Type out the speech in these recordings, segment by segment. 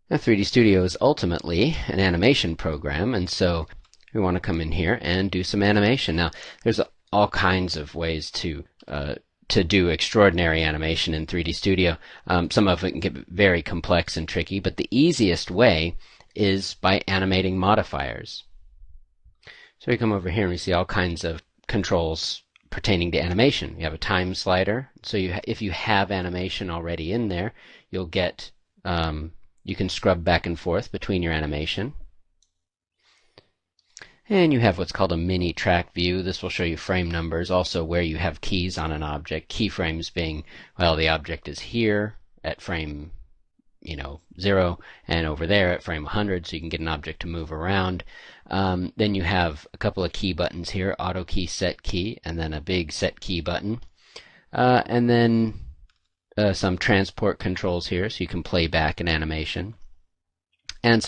Now, 3D Studio is ultimately an animation program, and so we want to come in here and do some animation. Now, there's all kinds of ways to do extraordinary animation in 3D Studio. Some of it can get very complex and tricky, but the easiest way is by animating modifiers. So we come over here and we see all kinds of controls pertaining to animation. You have a time slider, so if you have animation already in there, you'll get you can scrub back and forth between your animation. And you have what's called a mini track view. This will show you frame numbers, also where you have keys on an object. Keyframes being, well, the object is here at frame 0 and over there at frame 100, so you can get an object to move around. Then you have a couple of key buttons here, auto key, set key, and then a big set key button. And then some transport controls here, so you can play back an animation. And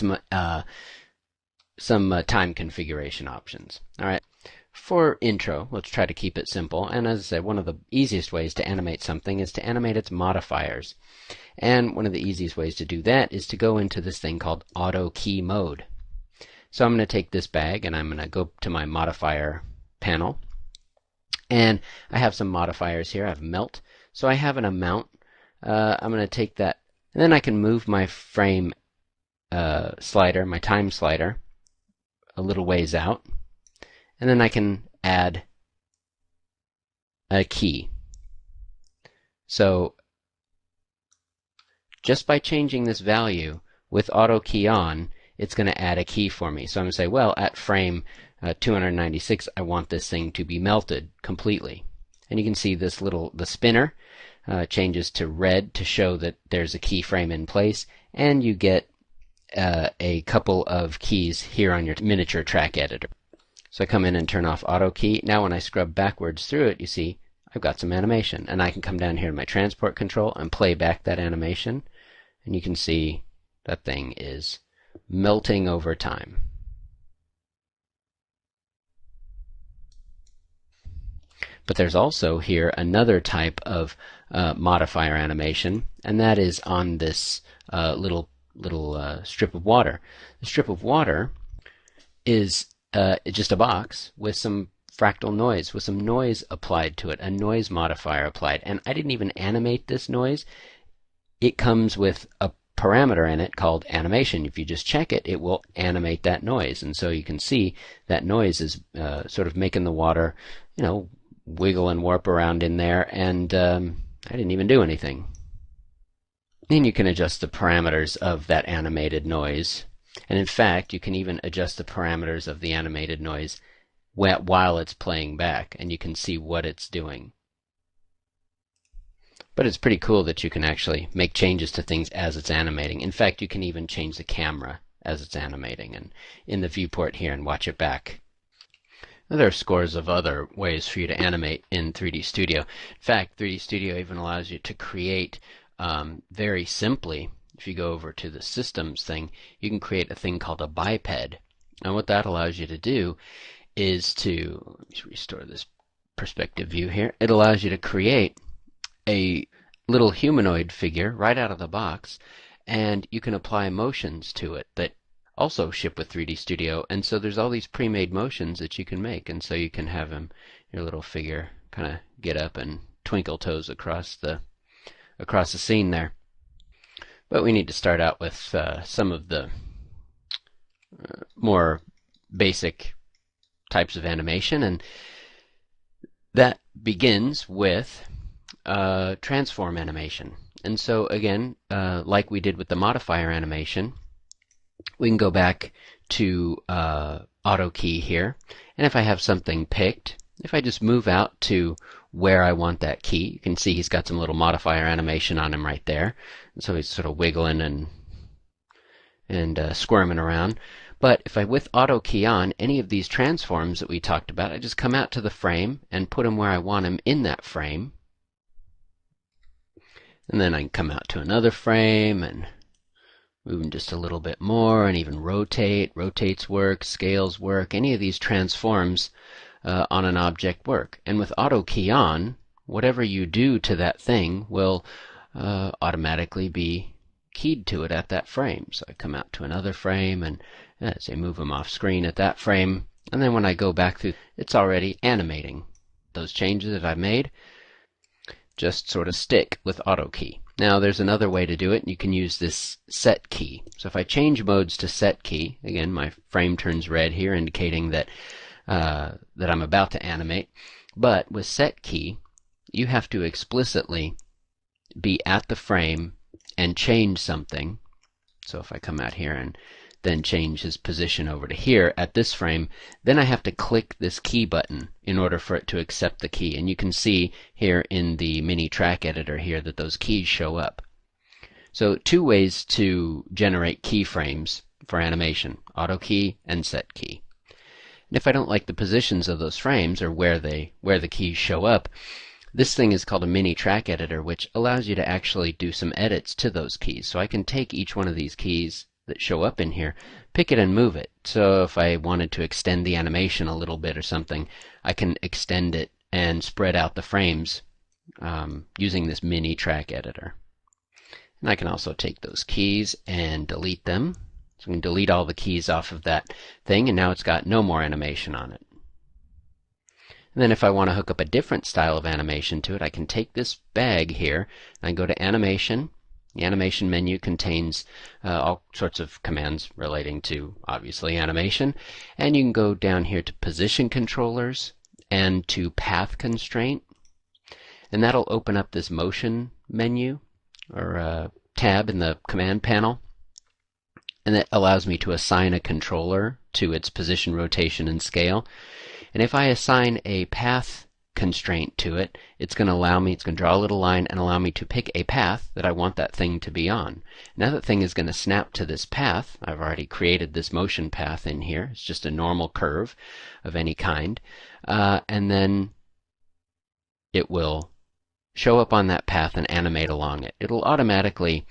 some time configuration options. All right. For intro, let's try to keep it simple. And as I said, one of the easiest ways to animate something is to animate its modifiers. And one of the easiest ways to do that is to go into this thing called auto key mode. So I'm going to take this bag and I'm going to go to my modifier panel. And I have some modifiers here. I have melt. So I have an amount. I'm going to take that. And then I can move my frame slider, my time slider, a little ways out, and then I can add a key. So just by changing this value with auto key on, it's going to add a key for me. So I'm going to say, well, at frame 296, I want this thing to be melted completely. And you can see this the spinner changes to red to show that there's a keyframe in place, and you get a couple of keys here on your miniature track editor. So I come in and turn off auto key. Now when I scrub backwards through it, you see I've got some animation, and I can come down here to my transport control and play back that animation, and you can see that thing is melting over time. But there's also here another type of modifier animation, and that is on this little strip of water. The strip of water is just a box with some fractal noise, with some noise applied to it, a noise modifier applied. And I didn't even animate this noise. It comes with a parameter in it called animation. If you just check it, it will animate that noise. And so you can see that noise is sort of making the water, wiggle and warp around in there. And I didn't even do anything. Then you can adjust the parameters of that animated noise. And in fact, you can even adjust the parameters of the animated noise while it's playing back, and you can see what it's doing. But it's pretty cool that you can actually make changes to things as it's animating. In fact, you can even change the camera as it's animating and in the viewport here and watch it back. Now, there are scores of other ways for you to animate in 3D Studio. In fact, 3D Studio even allows you to create very simply, if you go over to the systems thing, you can create a thing called a biped. And what that allows you to do is to, let me restore this perspective view here, it allows you to create a little humanoid figure right out of the box, and you can apply motions to it that also ship with 3D Studio. And so there's all these pre-made motions that you can make, and so you can have your little figure kind of get up and twinkle toes across the scene there. But we need to start out with some of the more basic types of animation, and that begins with transform animation. And so again, like we did with the modifier animation, we can go back to auto key here, and if I have something picked, if I just move out to where I want that key, you can see he's got some little modifier animation on him right there. And so he's sort of wiggling and squirming around. But if I, with auto key on, any of these transforms that we talked about, I just come out to the frame and put him where I want him in that frame. And then I can come out to another frame and move him just a little bit more, and even rotate. Rotates work, scales work. Any of these transforms on an object work. And with auto key on, whatever you do to that thing will automatically be keyed to it at that frame. So I come out to another frame, and as I move them off screen at that frame, and then when I go back through, it's already animating. Those changes that I made just sort of stick with auto key. Now there's another way to do it, and you can use this set key. So if I change modes to set key, again my frame turns red here, indicating that that I'm about to animate. But with set key, you have to explicitly be at the frame and change something. So if I come out here and then change his position over to here at this frame, then I have to click this key button in order for it to accept the key. And you can see here in the mini track editor here that those keys show up. So two ways to generate keyframes for animation: auto key and set key. And if I don't like the positions of those frames, or where the keys show up, this thing is called a mini track editor, which allows you to actually do some edits to those keys. So I can take each one of these keys that show up in here, pick it and move it. So if I wanted to extend the animation a little bit or something, I can extend it and spread out the frames using this mini track editor. And I can also take those keys and delete them. So we can delete all the keys off of that thing, and now it's got no more animation on it. And then if I want to hook up a different style of animation to it, I can take this bag here and I go to Animation. The Animation menu contains all sorts of commands relating to, obviously, animation. And you can go down here to Position Controllers and to Path Constraint. And that'll open up this Motion menu, or tab in the command panel. And that allows me to assign a controller to its position, rotation, and scale. And if I assign a path constraint to it, it's going to allow me, it's going to draw a little line and allow me to pick a path that I want that thing to be on. Now that thing is going to snap to this path. I've already created this motion path in here. It's just a normal curve of any kind. And then it will show up on that path and animate along it. It'll automatically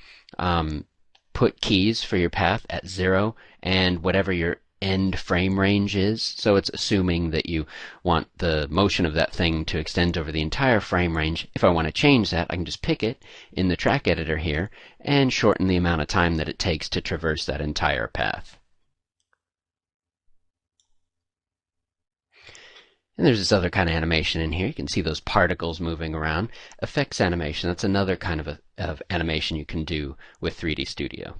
put keys for your path at 0 and whatever your end frame range is. So it's assuming that you want the motion of that thing to extend over the entire frame range. If I want to change that, I can just pick it in the track editor here and shorten the amount of time that it takes to traverse that entire path. And there's this other kind of animation in here. You can see those particles moving around. Effects animation, that's another kind of animation you can do with 3D Studio.